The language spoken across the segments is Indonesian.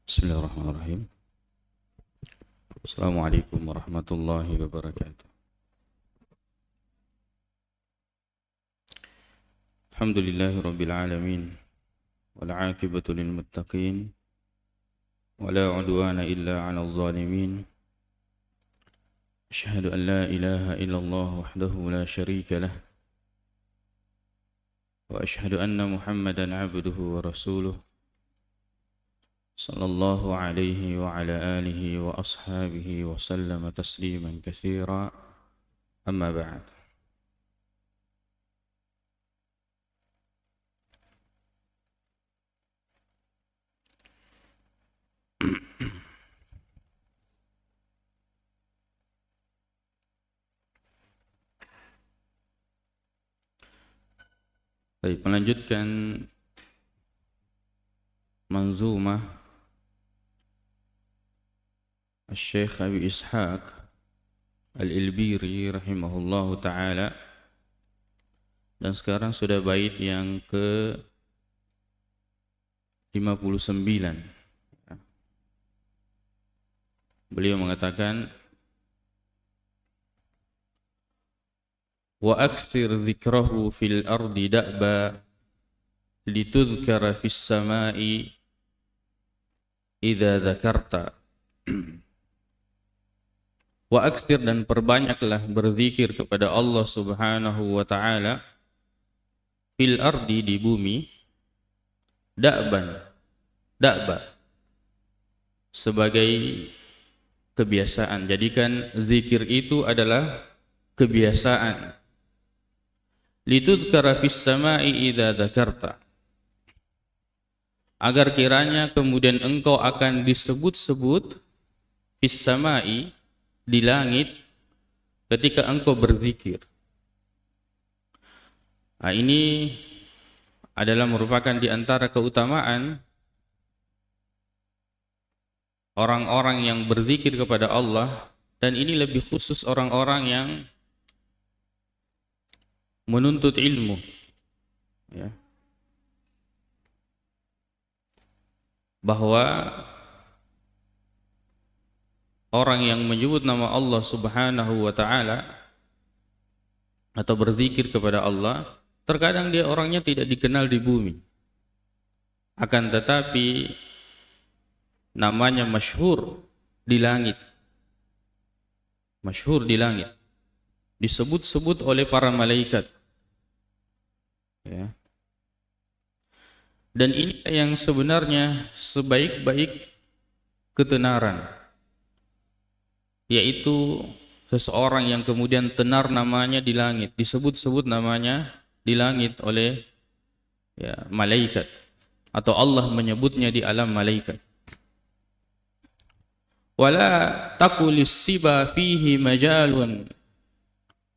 Bismillahirrahmanirrahim. Assalamualaikum warahmatullahi wabarakatuh. Alhamdulillahi rabbil alamin. Wal 'aqibatu lil muttaqin. Wala 'udwana illa 'alal zalimin. Asyhadu an la ilaha illallah wahdahu la syarika lah. Wa asyhadu anna Muhammadan 'abduhu wa rasuluh. Sallallahu alaihi wa ala alihi wa ashabihi wa sallama tasliman katsira. Amma ba'd. Baik, melanjutkan manzumah Syekh Abi Ishaq Al-Ilbiri rahimahullahu ta'ala. Dan sekarang sudah bait yang ke 59. Beliau mengatakan, wa aktsir dzikrahu fil ardi da'ba litudhkara fis samai idza dzakarta. Wa aktsir, dan perbanyaklah berzikir kepada Allah Subhanahu wa taala fil ardi, di bumi, da'ba sebagai kebiasaan. Jadikan zikir itu adalah kebiasaan. Litudhkara fis samai idza dzakarta, agar kiranya kemudian engkau akan disebut-sebut fis samai, di langit, ketika engkau berzikir. Nah, ini adalah merupakan di antara keutamaan orang-orang yang berzikir kepada Allah, dan ini lebih khusus orang-orang yang menuntut ilmu, ya. Bahwa orang yang menyebut nama Allah Subhanahu wa ta'ala atau berzikir kepada Allah, terkadang dia orangnya tidak dikenal di bumi, akan tetapi namanya masyhur di langit. Masyhur di langit, disebut-sebut oleh para malaikat, ya. Dan ini yang sebenarnya sebaik-baik ketenaran, yaitu seseorang yang kemudian tenar namanya di langit, disebut-sebut namanya di langit oleh, ya, malaikat, atau Allah menyebutnya di alam malaikat. Wala taqulis siba fihi majalun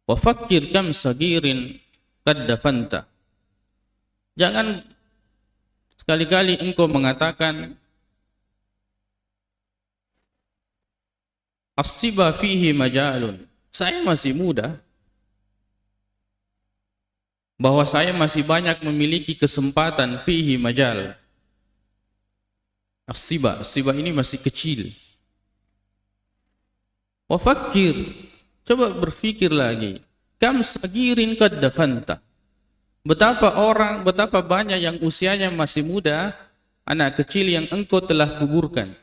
wa fakkir kam sagirin qad dafanta. Jangan sekali-kali engkau mengatakan as-siba fihi majalun, saya masih muda, bahwa saya masih banyak memiliki kesempatan. Fihi majal, as-siba ini masih kecil. Wa fakir, coba berfikir lagi, kam sagirin qad dafanta, betapa banyak yang usianya masih muda, anak kecil yang engkau telah kuburkan.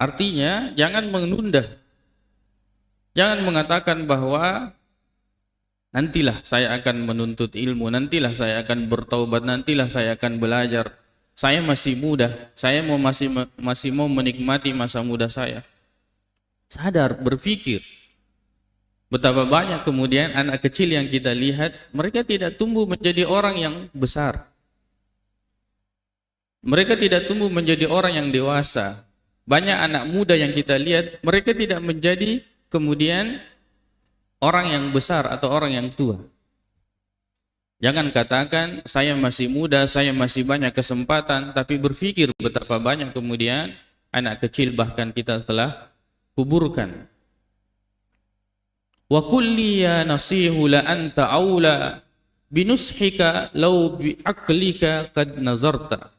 Artinya, jangan menunda. Jangan mengatakan bahwa nantilah saya akan menuntut ilmu, nantilah saya akan bertaubat, nantilah saya akan belajar. Saya masih muda, saya masih mau menikmati masa muda saya. Sadar, berpikir. Betapa banyak kemudian anak kecil yang kita lihat, mereka tidak tumbuh menjadi orang yang besar. Mereka tidak tumbuh menjadi orang yang dewasa. Banyak anak muda yang kita lihat, mereka tidak menjadi kemudian orang yang besar atau orang yang tua. Jangan katakan saya masih muda, saya masih banyak kesempatan, tapi berpikir betapa banyak kemudian anak kecil bahkan kita telah kuburkan. Wa kulli ya nasihu la anta aula binushika law bi aqlika qad nazarta.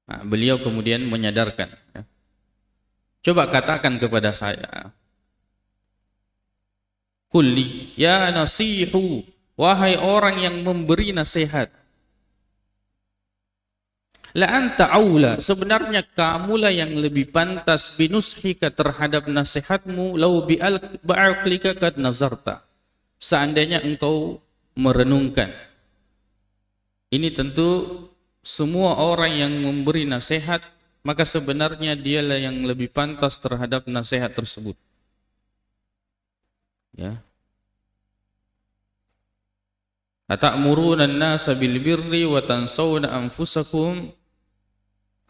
Nah, beliau kemudian menyadarkan, ya. Coba katakan kepada saya, kulli ya nasihu, wahai orang yang memberi nasihat, la anta aula, sebenarnya kamulah yang lebih pantas binushika terhadap nasihatmu, lau bi'aqlika kad nazarta, seandainya engkau merenungkan. Ini tentu semua orang yang memberi nasihat, maka sebenarnya dialah yang lebih pantas terhadap nasihat tersebut. Ya. Atamuruna an-nasa bil birri wa tansawna anfusakum?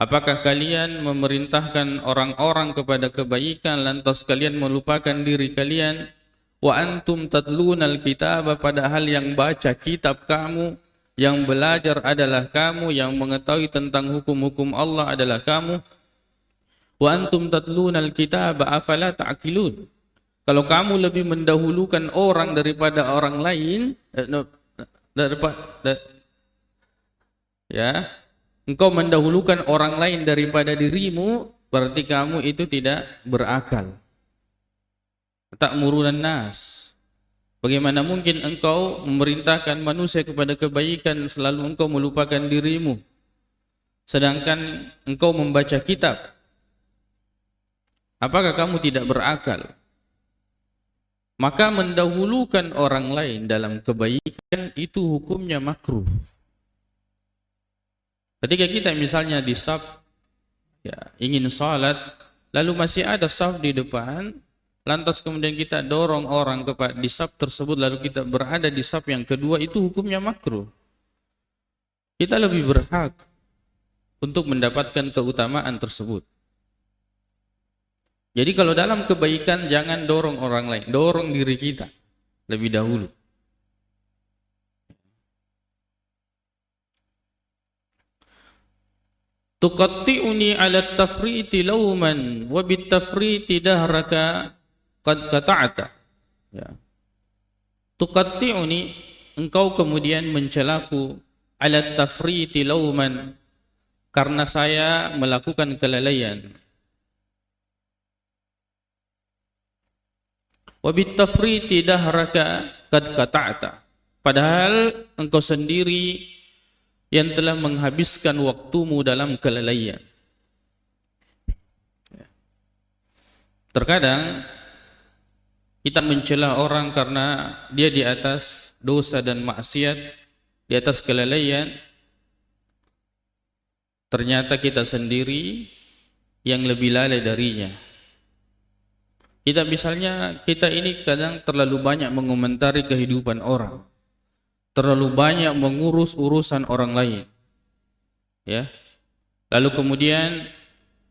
Apakah kalian memerintahkan orang-orang kepada kebaikan lantas kalian melupakan diri kalian? Wa antum tatlunal kitaba, padahal yang baca kitab kamu, yang belajar adalah kamu, yang mengetahui tentang hukum-hukum Allah adalah kamu. Wa antum tatlunal kitaba afala ta'qilun. Kalau kamu lebih mendahulukan orang daripada orang lain, engkau mendahulukan orang lain daripada dirimu, berarti kamu itu tidak berakal. Ta'murunan nas. Bagaimana mungkin engkau memerintahkan manusia kepada kebaikan selalu engkau melupakan dirimu, sedangkan engkau membaca kitab? Apakah kamu tidak berakal? Maka mendahulukan orang lain dalam kebaikan itu hukumnya makruh. Ketika kita misalnya di saf, ya, ingin salat, lalu masih ada saf di depan, lantas kemudian kita dorong orang kepada di saf tersebut, lalu kita berada di saf yang kedua, itu hukumnya makruh. Kita lebih berhak untuk mendapatkan keutamaan tersebut. Jadi kalau dalam kebaikan jangan dorong orang lain, dorong diri kita lebih dahulu. Tuqatti'uni 'ala at-tafriti lawman wa bit-tafriti dahraka qad qata'ta. Ya. Tuqatti'uni, engkau kemudian mencelaku, 'ala at-tafriti lawman, karena saya melakukan kelalaian. Wa bit-tafriti dahraka qad qata'ta, padahal engkau sendiri yang telah menghabiskan waktumu dalam kelalaian. Terkadang kita mencela orang karena dia di atas dosa dan maksiat, di atas kelalaian. Ternyata kita sendiri yang lebih lalai darinya. Kita ini kadang terlalu banyak mengomentari kehidupan orang, terlalu banyak mengurus urusan orang lain, ya. Lalu kemudian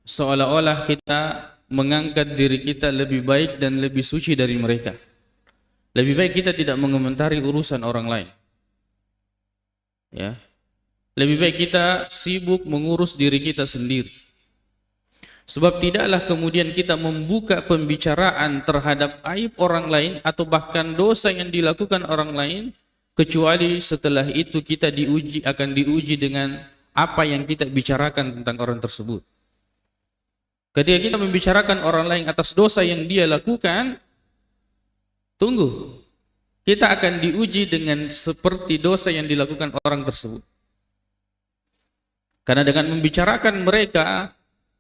seolah-olah kita mengangkat diri kita lebih baik dan lebih suci dari mereka. Lebih baik kita tidak mengomentari urusan orang lain, ya. Lebih baik kita sibuk mengurus diri kita sendiri. Sebab tidaklah kemudian kita membuka pembicaraan terhadap aib orang lain atau bahkan dosa yang dilakukan orang lain, kecuali setelah itu kita akan diuji dengan apa yang kita bicarakan tentang orang tersebut. Ketika kita membicarakan orang lain atas dosa yang dia lakukan, tunggu, kita akan diuji dengan seperti dosa yang dilakukan orang tersebut. Karena dengan membicarakan mereka,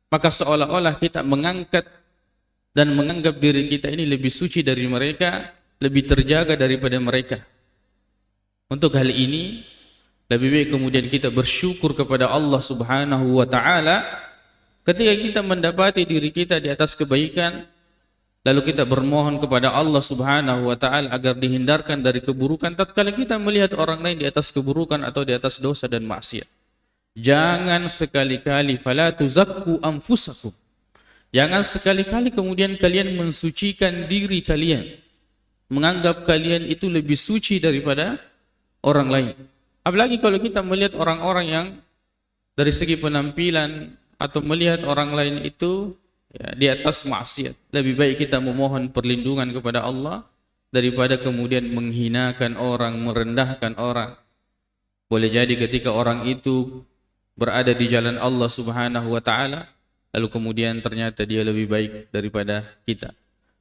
maka seolah-olah kita mengangkat dan menganggap diri kita ini lebih suci dari mereka, lebih terjaga daripada mereka. Untuk hal ini, lebih baik kemudian kita bersyukur kepada Allah Subhanahu wa ta'ala ketika kita mendapati diri kita di atas kebaikan, lalu kita bermohon kepada Allah Subhanahu wa ta'ala agar dihindarkan dari keburukan tatkala kita melihat orang lain di atas keburukan atau di atas dosa dan maksiat. Jangan sekali-kali, fala tuzakku anfusakum, jangan sekali-kali kemudian kalian mensucikan diri kalian, menganggap kalian itu lebih suci daripada orang lain. Apalagi kalau kita melihat orang-orang yang dari segi penampilan atau melihat orang lain itu ya, di atas maksiat, lebih baik kita memohon perlindungan kepada Allah daripada kemudian menghinakan orang, merendahkan orang. Boleh jadi ketika orang itu berada di jalan Allah Subhanahu wa taala, lalu kemudian ternyata dia lebih baik daripada kita.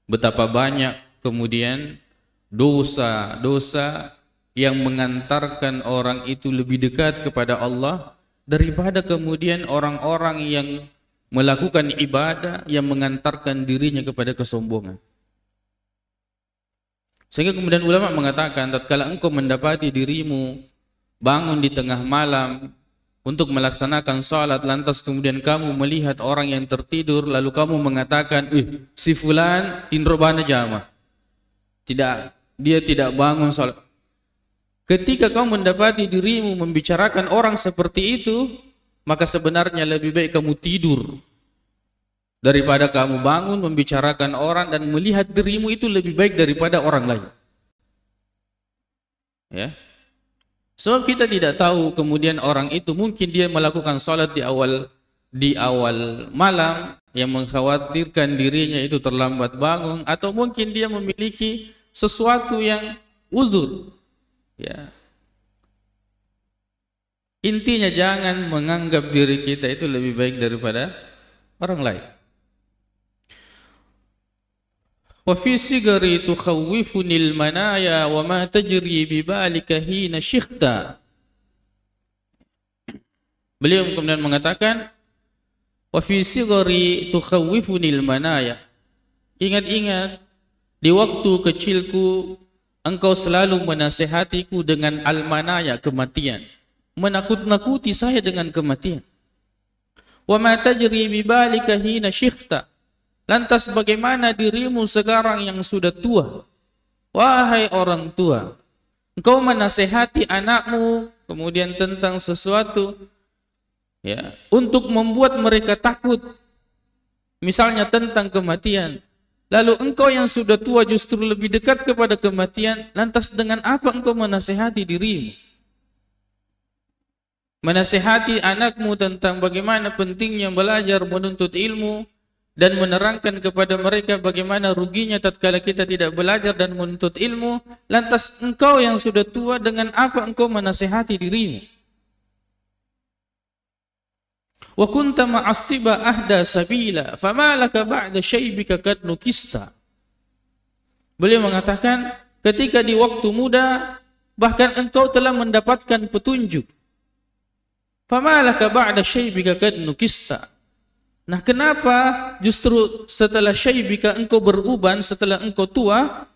Betapa banyak kemudian dosa-dosa yang mengantarkan orang itu lebih dekat kepada Allah daripada kemudian orang-orang yang melakukan ibadah yang mengantarkan dirinya kepada kesombongan. Sehingga kemudian ulama mengatakan, tatkala engkau mendapati dirimu bangun di tengah malam untuk melaksanakan salat, lantas kemudian kamu melihat orang yang tertidur, lalu kamu mengatakan, si fulan indrobana jama, dia tidak bangun salat. Ketika kamu mendapati dirimu membicarakan orang seperti itu, maka sebenarnya lebih baik kamu tidur daripada kamu bangun membicarakan orang dan melihat dirimu itu lebih baik daripada orang lain. Ya. Sebab kita tidak tahu kemudian orang itu mungkin dia melakukan salat di awal malam yang mengkhawatirkan dirinya itu terlambat bangun, atau mungkin dia memiliki sesuatu yang uzur. Ya. Intinya jangan menganggap diri kita itu lebih baik daripada orang lain. Wa fi sigari tukhawwifunil manaya wa ma tajri bi balika hina syikhta. Beliau kemudian mengatakan, wa fi sigari tukhawwifunil manaya. Ingat-ingat, di waktu kecilku engkau selalu menasihatiku dengan al-manaya, kematian. Menakut-nakuti saya dengan kematian. Wa ma tajri bi balika hina syikhta. Lantas bagaimana dirimu sekarang yang sudah tua? Wahai orang tua, engkau menasihati anakmu kemudian tentang sesuatu ya, untuk membuat mereka takut. Misalnya tentang kematian. Lalu engkau yang sudah tua justru lebih dekat kepada kematian, lantas dengan apa engkau menasihati dirimu? Menasihati anakmu tentang bagaimana pentingnya belajar menuntut ilmu dan menerangkan kepada mereka bagaimana ruginya tatkala kita tidak belajar dan menuntut ilmu, lantas engkau yang sudah tua dengan apa engkau menasihati dirimu? Wa kunta ma'assiba ahda sabila fama laka ba'da syaibika kad nukista. Beliau mengatakan, ketika di waktu muda bahkan engkau telah mendapatkan petunjuk. Fama laka ba'da syaibika kad nukista. Nah, kenapa justru setelah syaibika engkau beruban, setelah engkau tua,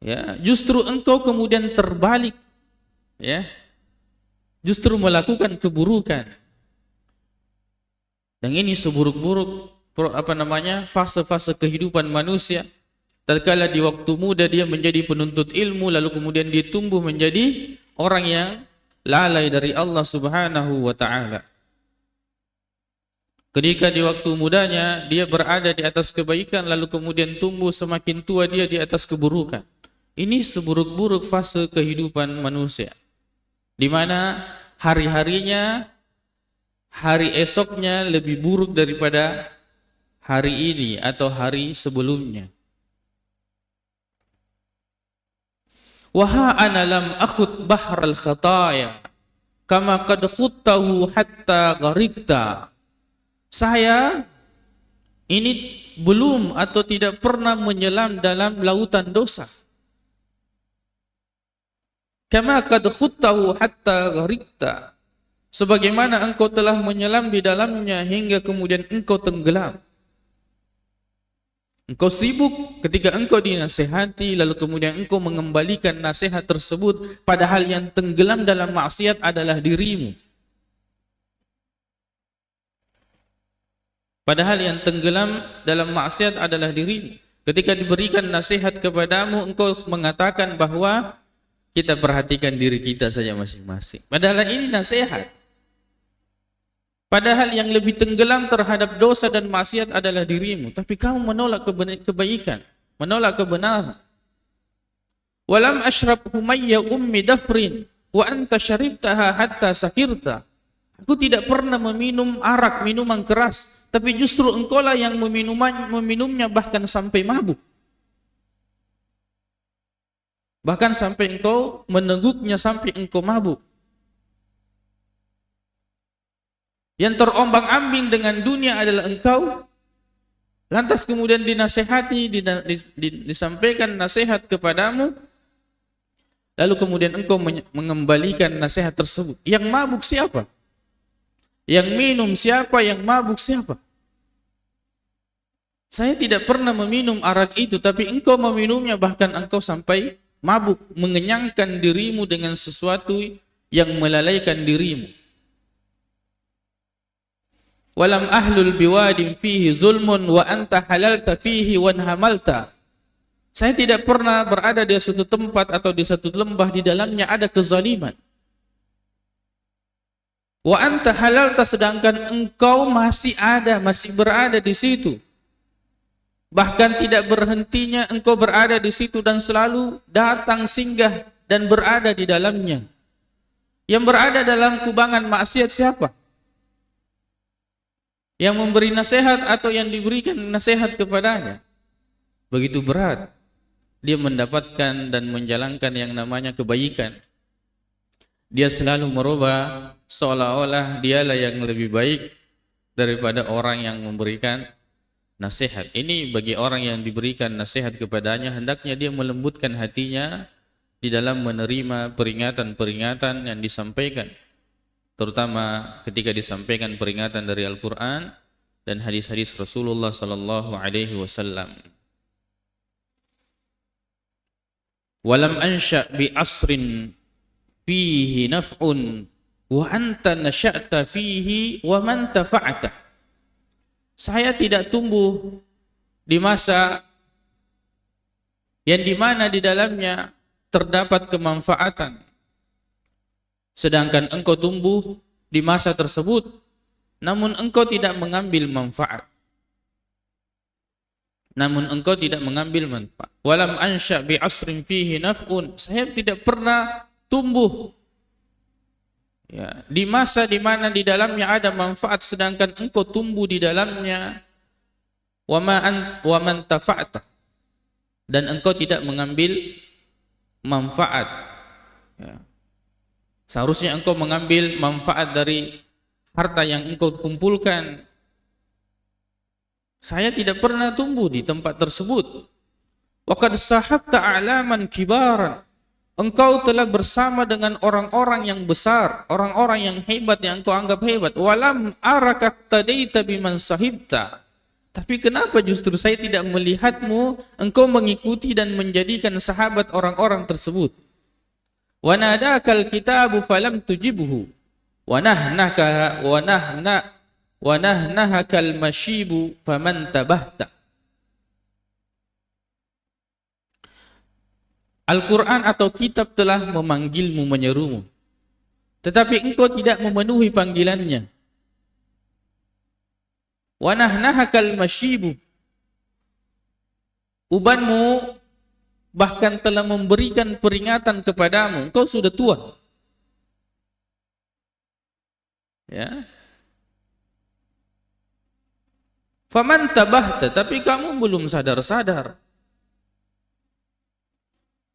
ya, justru engkau kemudian terbalik, ya, justru melakukan keburukan. Dan ini seburuk-buruk fase-fase kehidupan manusia. Tatkala di waktu muda dia menjadi penuntut ilmu, lalu kemudian dia tumbuh menjadi orang yang lalai dari Allah Subhanahu wa taala. Ketika di waktu mudanya dia berada di atas kebaikan, lalu kemudian tumbuh semakin tua dia di atas keburukan. Ini seburuk-buruk fase kehidupan manusia, di mana hari-harinya, hari esoknya lebih buruk daripada hari ini atau hari sebelumnya. Wa ana lam akhut bahral khataya kama qad khuttahu hatta gharikta. Saya ini belum atau tidak pernah menyelam dalam lautan dosa. Kama qad khuttahu hatta gharikta. Sebagaimana engkau telah menyelam di dalamnya hingga kemudian engkau tenggelam. Engkau sibuk ketika engkau dinasihati, lalu kemudian engkau mengembalikan nasihat tersebut, padahal yang tenggelam dalam maksiat adalah dirimu. Padahal yang tenggelam dalam maksiat adalah dirimu. Ketika diberikan nasihat kepadamu, engkau mengatakan bahwa kita perhatikan diri kita saja masing-masing. Padahal ini nasihat. Padahal yang lebih tenggelam terhadap dosa dan maksiat adalah dirimu. Tapi kamu menolak kebaikan, menolak kebenaran. Walam ashrab humayya ummi dafrin wa anta syaribtaha hatta sakirta. Aku tidak pernah meminum arak, minuman keras, tapi justru engkaulah yang meminumnya bahkan sampai mabuk. Bahkan sampai engkau meneguknya sampai engkau mabuk. yang terombang-ambing dengan dunia adalah engkau, lantas kemudian dinasehati, disampaikan nasihat kepadamu, lalu kemudian engkau mengembalikan nasihat tersebut. Yang mabuk siapa? Yang minum siapa? Yang mabuk siapa? Saya tidak pernah meminum arak itu, tapi engkau meminumnya, bahkan engkau sampai mabuk, mengenyangkan dirimu dengan sesuatu yang melalaikan dirimu. Walam ahlul biwadin fihi zulmun wa anta halalta fihi wanhamalta. Saya tidak pernah berada di suatu tempat atau di satu lembah di dalamnya ada kezaliman. Wa anta halalta, sedangkan engkau masih berada di situ. Bahkan tidak berhentinya engkau berada di situ dan selalu datang singgah dan berada di dalamnya. Yang berada dalam kubangan maksiat siapa? Yang memberi nasihat atau yang diberikan nasihat kepadanya? Begitu berat dia mendapatkan dan menjalankan yang namanya kebaikan. Dia selalu merubah seolah-olah dialah yang lebih baik daripada orang yang memberikan nasihat. Ini bagi orang yang diberikan nasihat kepadanya, hendaknya dia melembutkan hatinya di dalam menerima peringatan-peringatan yang disampaikan, terutama ketika disampaikan peringatan dari Al-Quran dan hadis-hadis Rasulullah sallallahu alaihi wasallam. Walam ansha bi asrin fihi naf'un wa anta nasya'ta fihi wa man tafa'ata. Saya tidak tumbuh di masa yang dimana di dalamnya terdapat kemanfaatan, sedangkan engkau tumbuh di masa tersebut, namun engkau tidak mengambil manfaat. Walam ansha bi asrin fihi naf'un. Saya tidak pernah tumbuh ya, di masa di mana di dalamnya ada manfaat, sedangkan engkau tumbuh di dalamnya, wa man tafa'ta, dan engkau tidak mengambil manfaat. Ya. Seharusnya engkau mengambil manfaat dari harta yang engkau kumpulkan. Saya tidak pernah tumbuh di tempat tersebut. Wa qad sahabta a'laman kibaran. Engkau telah bersama dengan orang-orang yang besar, orang-orang yang hebat, yang engkau anggap hebat. Walam arakat tadaita biman sahibta. Tapi kenapa justru saya tidak melihatmu engkau mengikuti dan menjadikan sahabat orang-orang tersebut? Wa nadakal kitabu falam tujibhu wa nahnahakal mashibu faman tabahta. Al-Quran atau kitab telah memanggilmu, menyerumu, tetapi engkau tidak memenuhi panggilannya. Wa nahnahakal mashibu, ubanmu bahkan telah memberikan peringatan kepadamu, engkau sudah tua. Ya. Faman tabahta, tapi kamu belum sadar-sadar.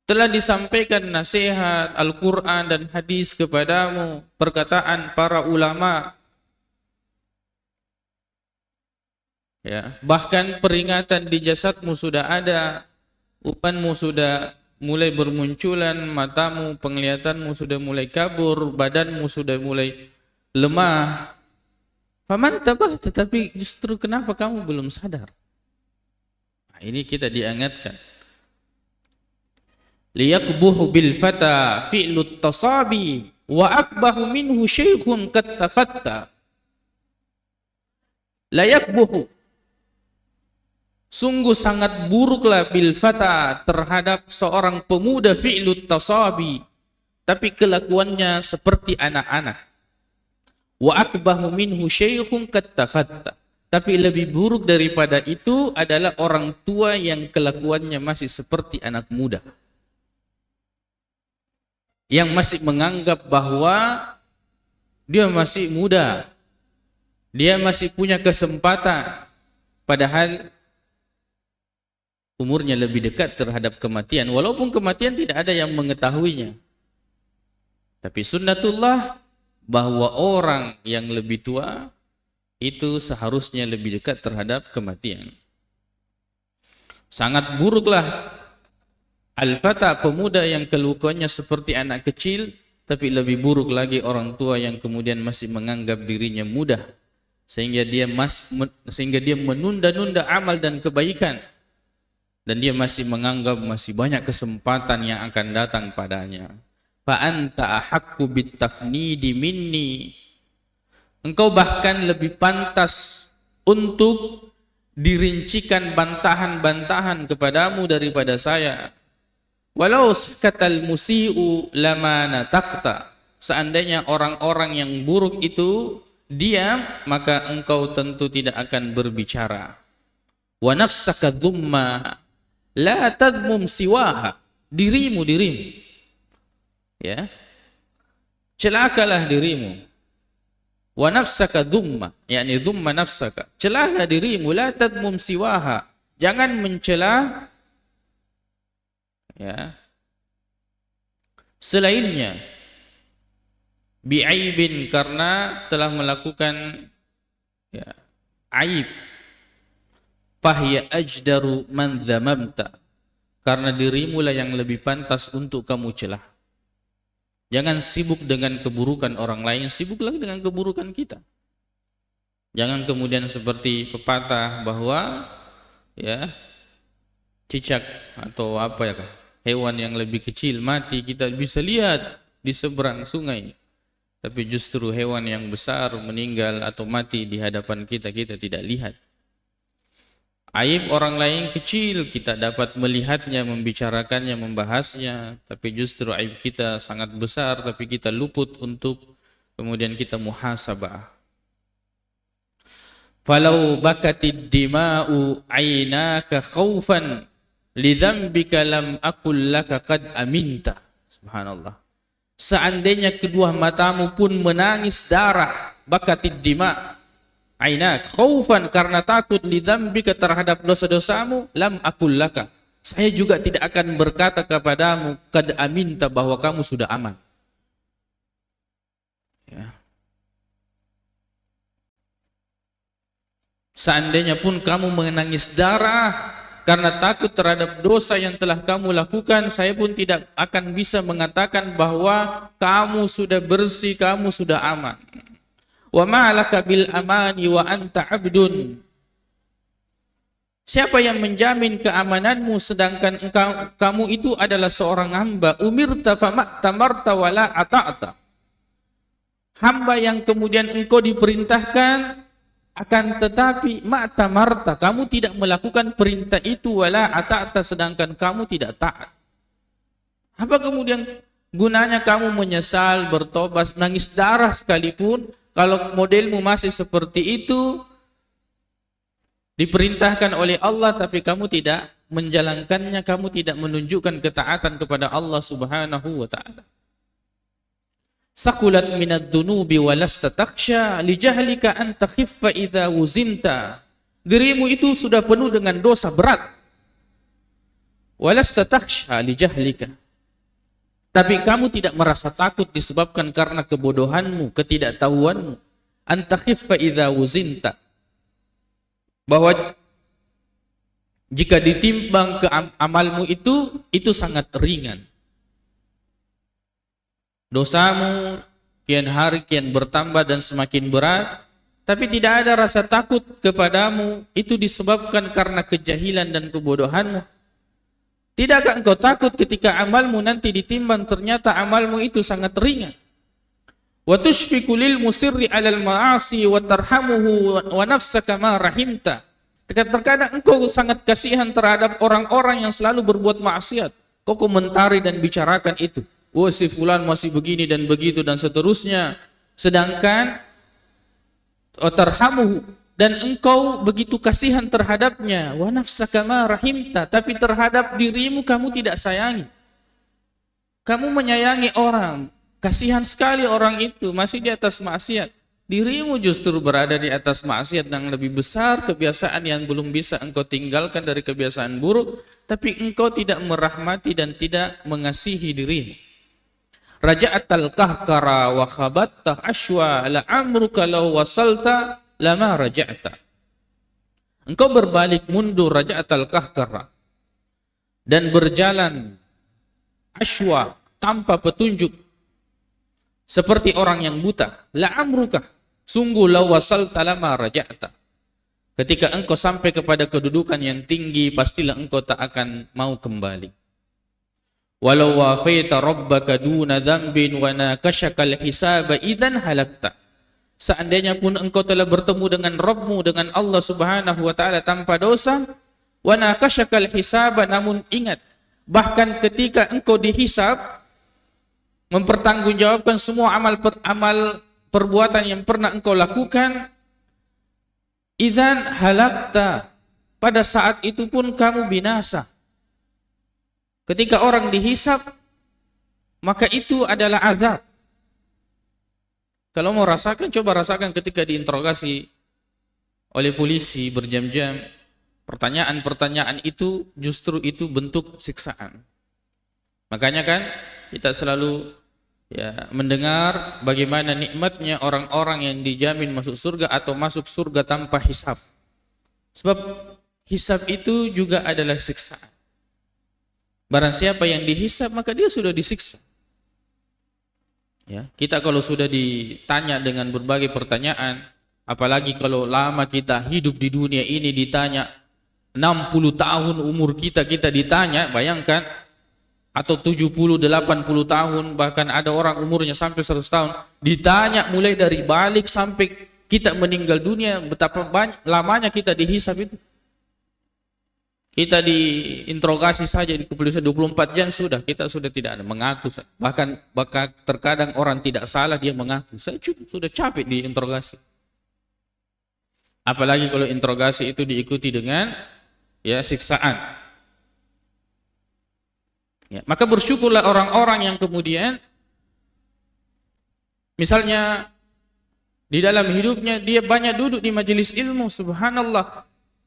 Telah disampaikan nasihat Al-Quran dan hadis kepadamu, perkataan para ulama. Ya, bahkan peringatan di jasadmu sudah ada, ubanmu sudah mulai bermunculan, matamu, penglihatanmu sudah mulai kabur, badanmu sudah mulai lemah. Faman tabah, tetapi justru kenapa kamu belum sadar? Nah, ini kita diingatkan. Liyakbuhu bil fata fi'lut tasabi wa akbahu minhu syekhun qad tafatta. Layakbuhu, sungguh sangat buruklah bil fata, terhadap seorang pemuda, fi'lut tasabi, tapi kelakuannya seperti anak-anak. Wa akbahu minhu syekhun qad tafatta, tapi lebih buruk daripada itu adalah orang tua yang kelakuannya masih seperti anak muda, yang masih menganggap bahwa dia masih muda, dia masih punya kesempatan, padahal umurnya lebih dekat terhadap kematian, walaupun kematian tidak ada yang mengetahuinya. Tapi sunnatullah bahwa orang yang lebih tua itu seharusnya lebih dekat terhadap kematian. Sangat buruklah al-fata, pemuda yang kelakuannya seperti anak kecil, tapi lebih buruk lagi orang tua yang kemudian masih menganggap dirinya mudah, sehingga dia menunda-nunda amal dan kebaikan, dan dia masih menganggap masih banyak kesempatan yang akan datang padanya. Fa anta ahaqqu bitafnidi minni, engkau bahkan lebih pantas untuk dirincikan bantahan-bantahan kepadamu daripada saya. Walau sakatal musii'u lama natakta, seandainya orang-orang yang buruk itu diam, maka engkau tentu tidak akan berbicara. Wa nafsaka dhumma la tadmum siwaha, dirimu ya, celakalah dirimu. Wa nafsaka dhumma, yakni dhumma nafsaka, celalah dirimu, la tadmum siwaha, jangan mencela ya selainnya, bi'aibin, karena telah melakukan ya aib, fahya ajdaru man dzamamta, karena dirimu lah yang lebih pantas untuk kamu celah. Jangan sibuk dengan keburukan orang lain, sibuklah dengan keburukan kita. Jangan kemudian seperti pepatah bahwa ya cicak atau apa ya, hewan yang lebih kecil mati kita bisa lihat di seberang sungai, tapi justru hewan yang besar meninggal atau mati di hadapan kita, kita tidak lihat. Aib orang lain kecil, kita dapat melihatnya, membicarakannya, membahasnya, tapi justru aib kita sangat besar, tapi kita luput untuk kemudian kita muhasabah. Falau bakatid dima'u aynaka khaufan lidzambika lam aqul laka qad aminta. Subhanallah. Seandainya kedua matamu pun menangis darah, bakatid dima' ainak khaufan, karena takut, lidzambika, terhadap dosa-dosamu, lam aqul laka, saya juga tidak akan berkata kepadamu qad aminta, bahwa kamu sudah aman. Ya. Seandainya pun kamu menangis darah karena takut terhadap dosa yang telah kamu lakukan, saya pun tidak akan bisa mengatakan bahwa kamu sudah bersih, kamu sudah aman. Wa ma'alaka bil amani wa anta abdun. Siapa yang menjamin keamananmu sedangkan kamu itu adalah seorang hamba? Umirta fama'tamarta wala ata'ta. Hamba yang kemudian engkau diperintahkan, akan tetapi ma'tamarta, kamu tidak melakukan perintah itu, wala ata'ta, sedangkan kamu tidak taat. Apa kemudian gunanya kamu menyesal, bertobat, nangis darah sekalipun, kalau modelmu masih seperti itu, diperintahkan oleh Allah tapi kamu tidak menjalankannya, kamu tidak menunjukkan ketaatan kepada Allah Subhanahu wa taala. Sakulat minad dunubi walasta takhsha lijahlika an takhiffa idza wuzinta. Dirimu itu sudah penuh dengan dosa berat. Walasta takhsha lijahlika. Tapi kamu tidak merasa takut disebabkan karena kebodohanmu, ketidaktahuanmu. An takhiffa idza wuzinta. Bahwa jika ditimbang ke amalmu itu sangat ringan. Dosamu kian hari kian bertambah dan semakin berat, tapi tidak ada rasa takut kepadamu, itu disebabkan karena kejahilan dan kebodohanmu. Tidakkah engkau takut ketika amalmu nanti ditimbang ternyata amalmu itu sangat ringan? Wa tushfiqu lil musirri 'alal ma'asi wa tarhamuhu wa nafsaka ma rahimta. Terkadang engkau sangat kasihan terhadap orang-orang yang selalu berbuat maksiat. Kau komentari dan bicarakan itu. Oh, si fulan masih begini dan begitu dan seterusnya. Sedangkan tarhamuhu, dan engkau begitu kasihan terhadapnya, wa nafsaka ma rahimta, tapi terhadap dirimu kamu tidak sayangi. Kamu menyayangi orang, kasihan sekali orang itu masih di atas maksiat. Dirimu justru berada di atas maksiat yang lebih besar, kebiasaan yang belum bisa engkau tinggalkan dari kebiasaan buruk, tapi engkau tidak merahmati dan tidak mengasihi dirimu. Raja'atal kahkara wa khabatta ashwa la amruka law wasalta lama raja'ta. Engkau berbalik mundur raja'atal kahkara dan berjalan asywa tanpa petunjuk seperti orang yang buta. La'amruka, sungguh law wasalta lama raja'ta. Ketika engkau sampai kepada kedudukan yang tinggi, pastilah engkau tak akan mau kembali. Walau wafaita rabbaka duna dzambin wa nakashakal hisaba idzan halakta. Seandainya pun engkau telah bertemu dengan Rabbmu, dengan Allah Subhanahu wa taala tanpa dosa, wa nakashakal hisaba, namun ingat, bahkan ketika engkau dihisab, mempertanggungjawabkan semua amal perbuatan yang pernah engkau lakukan, idzan halakta, pada saat itu pun kamu binasa. Ketika orang dihisab, maka itu adalah azab. Kalau mau rasakan, coba rasakan ketika diinterogasi oleh polisi berjam-jam. Pertanyaan-pertanyaan itu justru itu bentuk siksaan. Makanya kan kita selalu mendengar bagaimana nikmatnya orang-orang yang dijamin masuk surga atau masuk surga tanpa hisab. Sebab hisab itu juga adalah siksaan. Barang siapa yang dihisab, maka dia sudah disiksa. Ya, kita kalau sudah ditanya dengan berbagai pertanyaan, apalagi kalau lama kita hidup di dunia ini ditanya 60 tahun umur kita ditanya, bayangkan, atau 70, 80 tahun, bahkan ada orang umurnya sampai 100 tahun, ditanya mulai dari balik sampai kita meninggal dunia, betapa lamanya kita dihisab itu. Kita diinterogasi saja di kepolisian 24 jam kita sudah tidak ada, mengaku. Bahkan terkadang orang tidak salah dia mengaku. Saya sudah capek diinterogasi. Apalagi kalau interogasi itu diikuti dengan siksaan. Ya, maka bersyukurlah orang-orang yang kemudian misalnya di dalam hidupnya dia banyak duduk di majelis ilmu, subhanallah.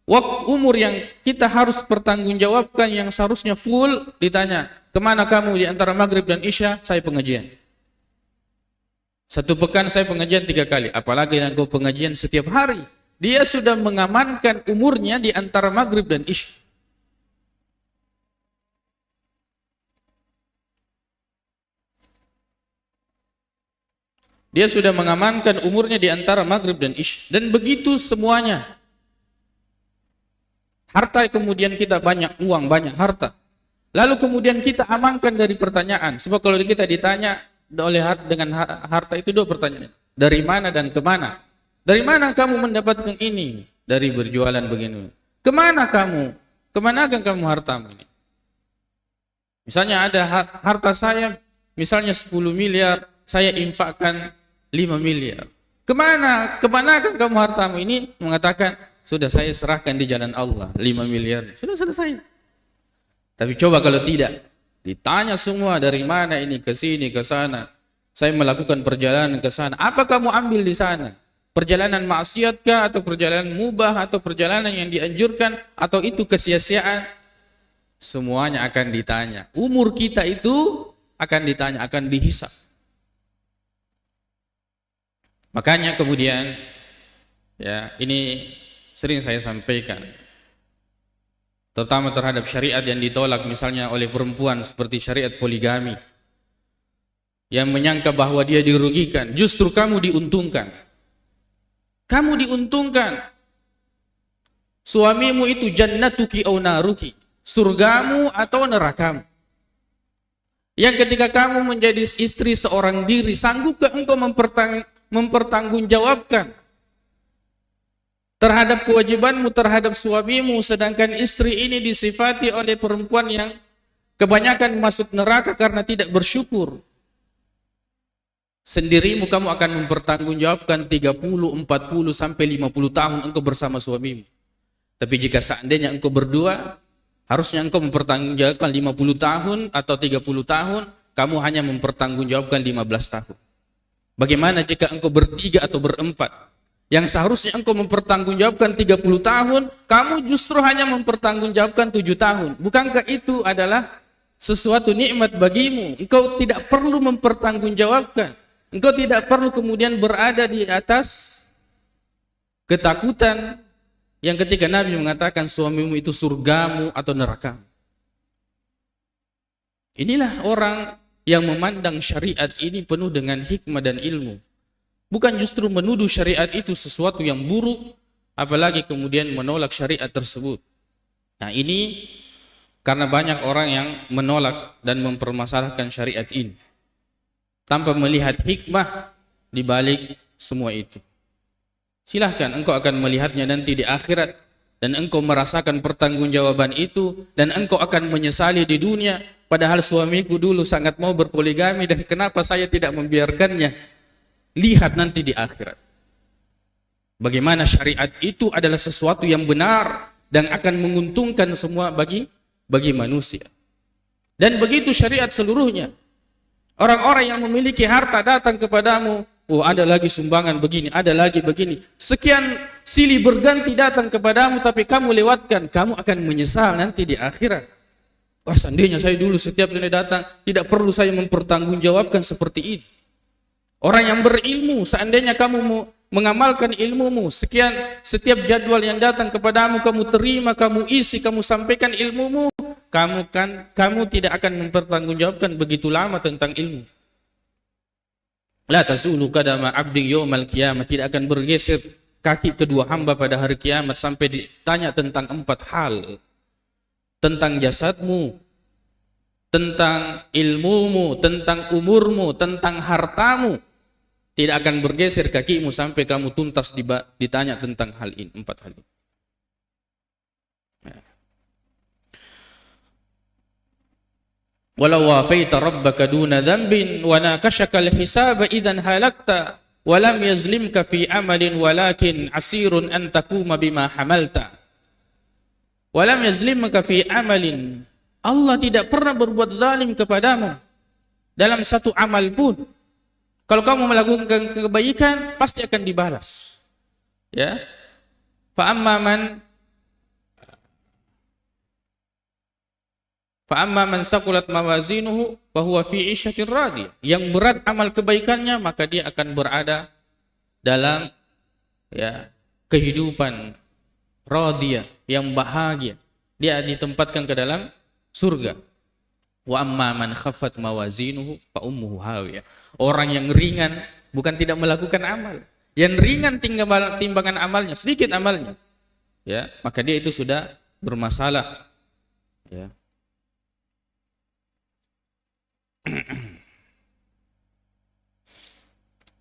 Waktu umur yang kita harus pertanggungjawabkan yang seharusnya full, ditanya, kemana kamu di antara maghrib dan isya? Saya pengajian. Satu pekan saya pengajian 3 kali. Apalagi yang kau pengajian setiap hari. Dia sudah mengamankan umurnya di antara maghrib dan isya. Dia sudah mengamankan umurnya di antara maghrib dan isya. Dan begitu semuanya. Harta kemudian kita banyak uang, banyak harta. Lalu kemudian kita amankan dari pertanyaan. Sebab kalau kita ditanya dengan harta itu 2 pertanyaan. Dari mana dan kemana? Dari mana kamu mendapatkan ini? Dari berjualan begini. Kemana kamu? Kemana akan kamu hartamu ini? Misalnya ada harta saya, misalnya 10 miliar, saya infakkan 5 miliar. Kemana akan kamu hartamu ini? Mengatakan, sudah saya serahkan di jalan Allah 5 miliar. Sudah selesai. Tapi coba kalau tidak, ditanya semua dari mana ini, ke sini, ke sana. Saya melakukan perjalanan ke sana. Apa kamu ambil di sana? Perjalanan maksiatkah atau perjalanan mubah atau perjalanan yang dianjurkan atau itu kesia-siaan? Semuanya akan ditanya. Umur kita itu akan ditanya, akan dihisab. Makanya kemudian ini sering saya sampaikan, terutama terhadap syariat yang ditolak misalnya oleh perempuan seperti syariat poligami, yang menyangka bahwa dia dirugikan, justru kamu diuntungkan. Kamu diuntungkan. Suamimu itu jannatuki au naruki, surgamu atau nerakamu. Yang ketika kamu menjadi istri seorang diri, sanggupkah engkau mempertanggungjawabkan terhadap kewajibanmu terhadap suamimu, sedangkan istri ini disifati oleh perempuan yang kebanyakan masuk neraka karena tidak bersyukur. Sendirimu kamu akan mempertanggungjawabkan 30, 40 sampai 50 tahun engkau bersama suamimu. Tapi jika seandainya engkau berdua, harusnya engkau mempertanggungjawabkan 50 tahun atau 30 tahun, kamu hanya mempertanggungjawabkan 15 tahun. Bagaimana jika engkau bertiga atau berempat? Yang seharusnya engkau mempertanggungjawabkan 30 tahun, kamu justru hanya mempertanggungjawabkan 7 tahun. Bukankah itu adalah sesuatu nikmat bagimu? Engkau tidak perlu mempertanggungjawabkan. Engkau tidak perlu kemudian berada di atas ketakutan yang ketika Nabi mengatakan suamimu itu surgamu atau nerakamu. Inilah orang yang memandang syariat ini penuh dengan hikmah dan ilmu. Bukan justru menuduh syariat itu sesuatu yang buruk, apalagi kemudian menolak syariat tersebut. Nah, ini karena banyak orang yang menolak dan mempermasalahkan syariat ini tanpa melihat hikmah di balik semua itu. Silahkan engkau akan melihatnya nanti di akhirat, dan engkau merasakan pertanggungjawaban itu, dan engkau akan menyesali di dunia. Padahal suamiku dulu sangat mau berpoligami, dan kenapa saya tidak membiarkannya? Lihat nanti di akhirat bagaimana syariat itu adalah sesuatu yang benar dan akan menguntungkan semua bagi manusia. Dan begitu syariat seluruhnya. Orang-orang yang memiliki harta datang kepadamu, oh ada lagi sumbangan begini, ada lagi begini. Sekian silih berganti datang kepadamu, tapi kamu lewatkan, kamu akan menyesal nanti di akhirat. Wah, seandainya saya dulu setiap kali datang, tidak perlu saya mempertanggungjawabkan seperti ini. Orang yang berilmu, seandainya kamu mengamalkan ilmumu, setiap jadwal yang datang kepadamu, kamu terima, kamu isi, kamu sampaikan ilmumu, kamu tidak akan mempertanggungjawabkan begitu lama tentang ilmu. La tazulu qadama 'abdin yaumal qiyamah, tidak akan bergeser kaki kedua hamba pada hari kiamat sampai ditanya tentang 4 hal. Tentang jasadmu, tentang ilmumu, tentang umurmu, tentang hartamu. Tidak akan bergeser kakimu sampai kamu tuntas ditanya tentang hal ini, 4 hal ini. Walau wafaita rabbaka duna dhanbin wa nakashaka al-hisaba idzan halakta wa lam yazlimka fi amalin walakin asirun an takuma bima hamalta. Wa lam yazlimka fi amalin, Allah tidak pernah berbuat zalim kepadamu dalam satu amal pun. Kalau kamu melakukan kebaikan pasti akan dibalas. Ya. Fa amma man saqulat mawazinuhu fa huwa fi 'ishatir radiyah. Yang berat amal kebaikannya, maka dia akan berada dalam kehidupan radiyah, yang bahagia. Dia ditempatkan ke dalam surga. Wa amma man khaffat mawazinuhu fa ummuhu hawiyah. Orang yang ringan bukan tidak melakukan amal. Yang ringan timbangan amalnya, sedikit amalnya. Ya, maka dia itu sudah bermasalah. Ya.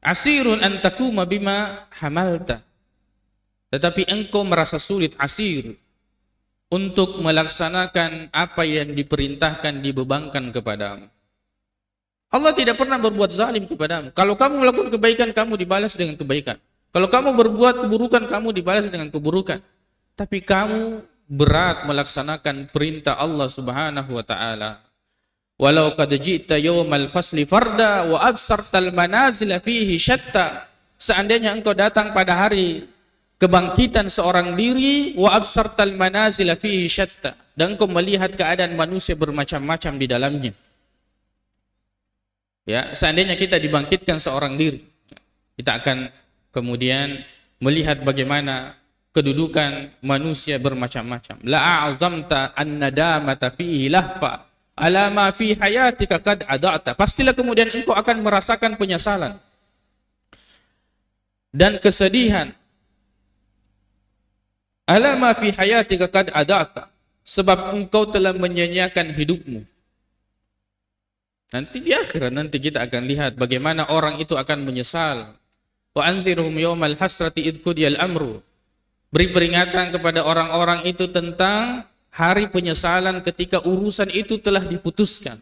Asirun an takuma bima hamalta. Tetapi engkau merasa sulit, asir, untuk melaksanakan apa yang diperintahkan, dibebankan kepadamu. Allah tidak pernah berbuat zalim kepadamu. Kalau kamu melakukan kebaikan, kamu dibalas dengan kebaikan. Kalau kamu berbuat keburukan, kamu dibalas dengan keburukan. Tapi kamu berat melaksanakan perintah Allah Subhanahu wa taala. Walau qad ji'ta yawmal fasli farda wa absartal manazila fihi syatta. Seandainya engkau datang pada hari kebangkitan seorang diri, wa absartal manazila fihi syatta, dan engkau melihat keadaan manusia bermacam-macam di dalamnya. Ya, seandainya kita dibangkitkan seorang diri, kita akan kemudian melihat bagaimana kedudukan manusia bermacam-macam. La a'zamta an-nadamata fihi lahfa ala ma fi hayatika qad ada'ta. Pastilah kemudian engkau akan merasakan penyesalan dan kesedihan. Ala ma fi hayatika qad ada'ta, sebab engkau telah menyanyiakan hidupmu. Nanti di akhirat nanti kita akan lihat bagaimana orang itu akan menyesal. Wa anzirhum yaumal hasrati id qudiyal amru. Beri peringatan kepada orang-orang itu tentang hari penyesalan ketika urusan itu telah diputuskan.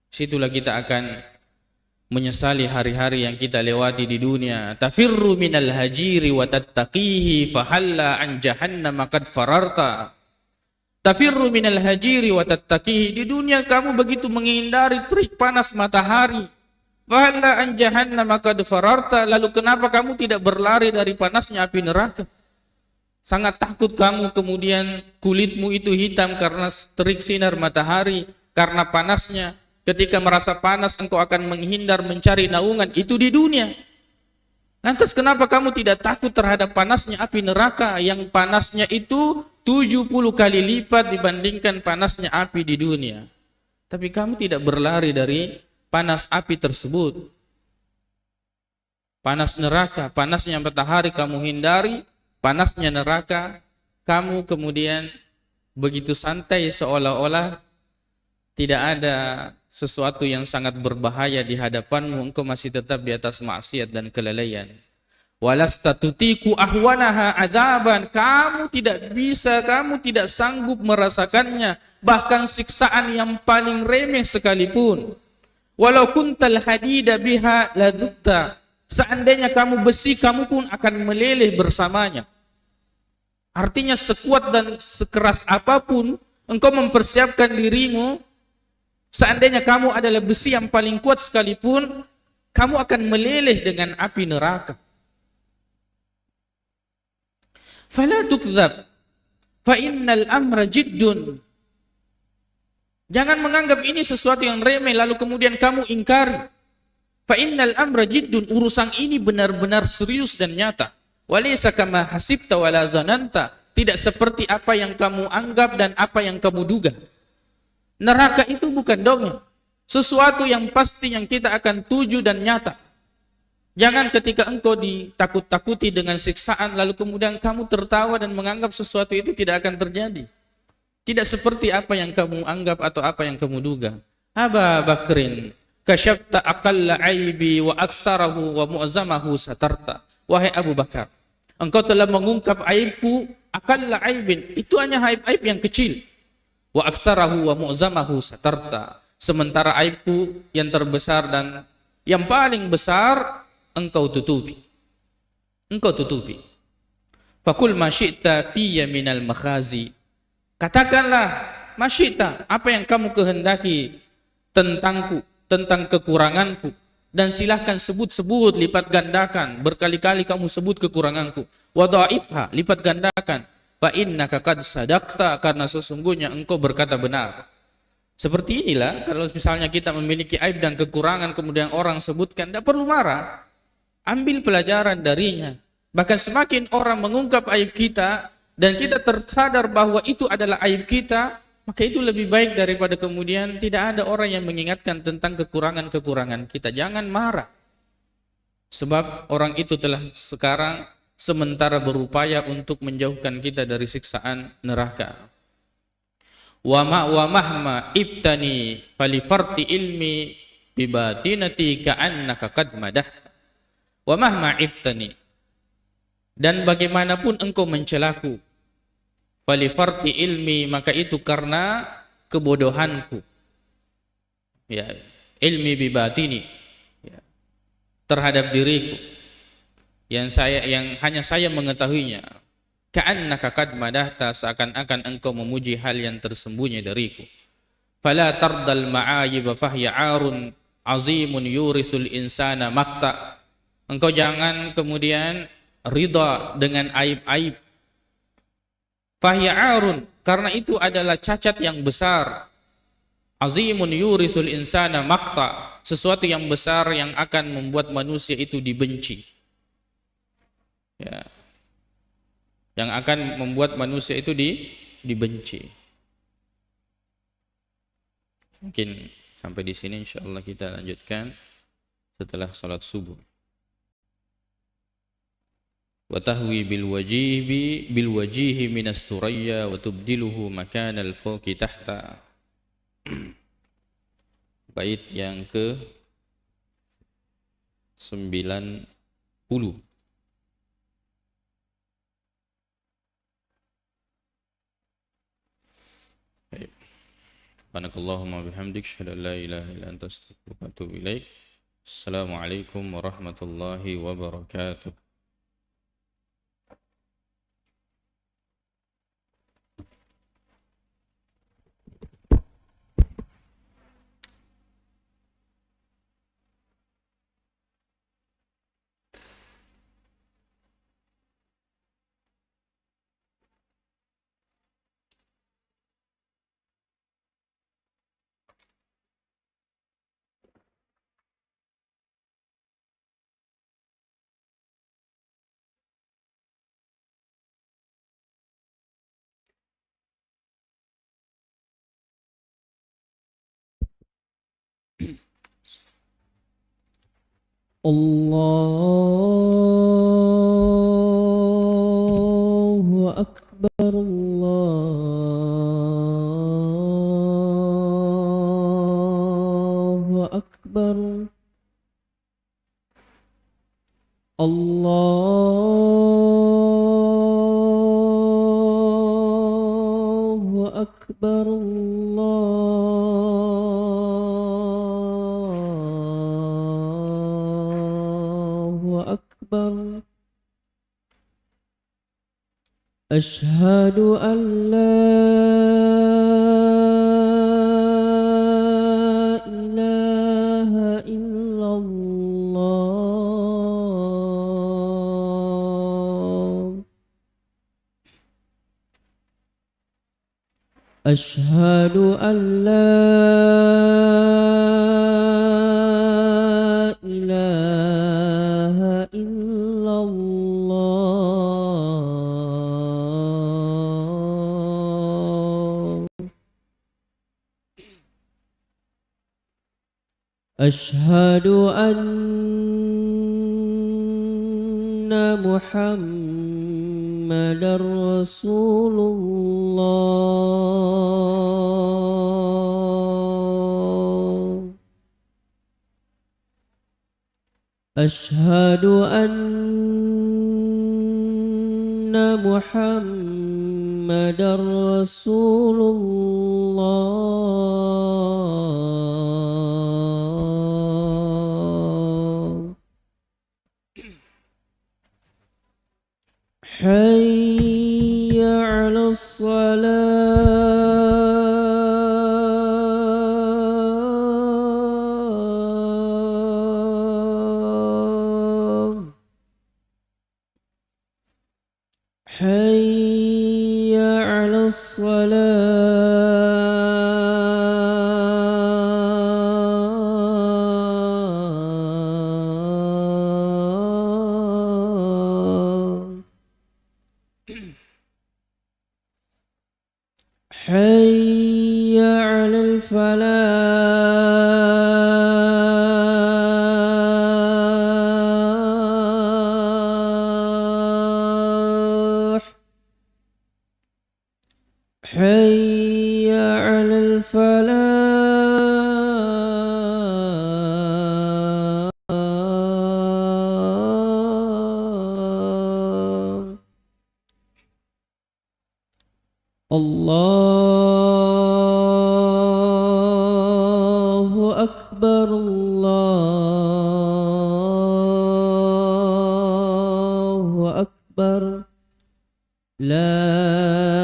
Situlah kita akan menyesali hari-hari yang kita lewati di dunia. Tafirru minal hajiri wa tattaqihi fahalla an jahannama qad fararta. Tafirru minal hajiri wa tattaqihi. Di dunia kamu begitu menghindari terik panas matahari. Fahalla an jahannama qad fararta. Lalu kenapa kamu tidak berlari dari panasnya api neraka? Sangat takut kamu kemudian kulitmu itu hitam karena terik sinar matahari, karena panasnya. Ketika merasa panas engkau akan menghindar mencari naungan, itu di dunia. Lantas kenapa kamu tidak takut terhadap panasnya api neraka yang panasnya itu 70 kali lipat dibandingkan panasnya api di dunia? Tapi kamu tidak berlari dari panas api tersebut. Panas neraka, panasnya matahari kamu hindari, panasnya neraka kamu kemudian begitu santai seolah-olah tidak ada sesuatu yang sangat berbahaya di hadapanmu, engkau masih tetap di atas maksiat dan kelalaian. Walasta tutiku ahwanaha adzaban, kamu tidak bisa, kamu tidak sanggup merasakannya, bahkan siksaan yang paling remeh sekalipun. Walau kuntal hadida biha ladukta, seandainya kamu besi, kamu pun akan meleleh bersamanya. Artinya sekuat dan sekeras apapun engkau mempersiapkan dirimu, seandainya kamu adalah besi yang paling kuat sekalipun, kamu akan meleleh dengan api neraka. Fala tukdzab fa innal amra jiddun. Jangan menganggap ini sesuatu yang remeh lalu kemudian kamu ingkari. Fa innal amra jiddun, urusan ini benar-benar serius dan nyata. Walaysa kama hasibta wala zananta, tidak seperti apa yang kamu anggap dan apa yang kamu duga. Neraka itu bukan dongeng, sesuatu yang pasti yang kita akan tuju dan nyata. Jangan ketika engkau ditakut-takuti dengan siksaan lalu kemudian kamu tertawa dan menganggap sesuatu itu tidak akan terjadi. Tidak seperti apa yang kamu anggap atau apa yang kamu duga. Aba Bakrin, kasyafta aqalla aibi wa aktsarahu wa mu'zamahu satarta. Wahai Abu Bakar, engkau telah mengungkap aibku, aqalla aibin, itu hanya aib-aib yang kecil. Wa aktsarahu wa mu'zamahu satarta. Sementara aibku yang terbesar dan yang paling besar engkau tutupi. Engkau tutupi. Fakul ma syi'ta fiyya minal makhazi. Katakanlah ma syi'ta, apa yang kamu kehendaki tentangku, tentang kekuranganku, dan silahkan sebut-sebut, lipat gandakan, berkali-kali kamu sebut kekuranganku. Wa dha'ifha, lipat gandakan. Fa innaka qad sadaqta, karena sesungguhnya engkau berkata benar. Seperti inilah kalau misalnya kita memiliki aib dan kekurangan kemudian orang sebutkan, tidak perlu marah. Ambil pelajaran darinya. Bahkan semakin orang mengungkap aib kita dan kita tersadar bahwa itu adalah aib kita, maka itu lebih baik daripada kemudian tidak ada orang yang mengingatkan tentang kekurangan-kekurangan kita. Jangan marah. Sebab orang itu telah sekarang sementara berupaya untuk menjauhkan kita dari siksaan neraka. Wa mahma ibtani falifarti ilmi bibatinati ka'annaka qad madahta. Wa mahma ibtani, dan bagaimanapun engkau mencelaku, falifarti ilmi, maka itu karena kebodohanku, ya, ilmi bibatini, ya, terhadap diriku yang hanya saya mengetahuinya. Ka'annaka qad madahta, seakan-akan engkau memuji hal yang tersembunyi dariku. Fala tardal ma'ayib fahya 'arun azimun yurisul insana makta. Engkau jangan kemudian ridha dengan aib-aib. Fahya 'arun, karena itu adalah cacat yang besar. Azimun yurisul insana makta, sesuatu yang besar yang akan membuat manusia itu dibenci. Ya. Yang akan membuat manusia itu dibenci. Mungkin sampai di sini, insyaallah kita lanjutkan setelah salat subuh. Wa tahwi bil wajihi minas suraya wa tubdiluhu makanal fawqi tahta. Bait yang ke 90. Baik. Subhanakallahumma bihamdik, asyhadu an la ilaha illa anta, astaghfiruka wa atubu ilaik. Assalamualaikum warahmatullahi wabarakatuh. الله أكبر الله أكبر الله أكبر الله أكبر أشهد أن لا إله إلا الله أشهد أن لا إله إلا الله أشهد أن محمدا رسول الله أشهد أن محمدا رسول الله حي على الصلاة حي على الصلاة حي على الفلاح حي على الفلاح الله أكبر الله أكبر لا إله إلا الله الله أكبر لا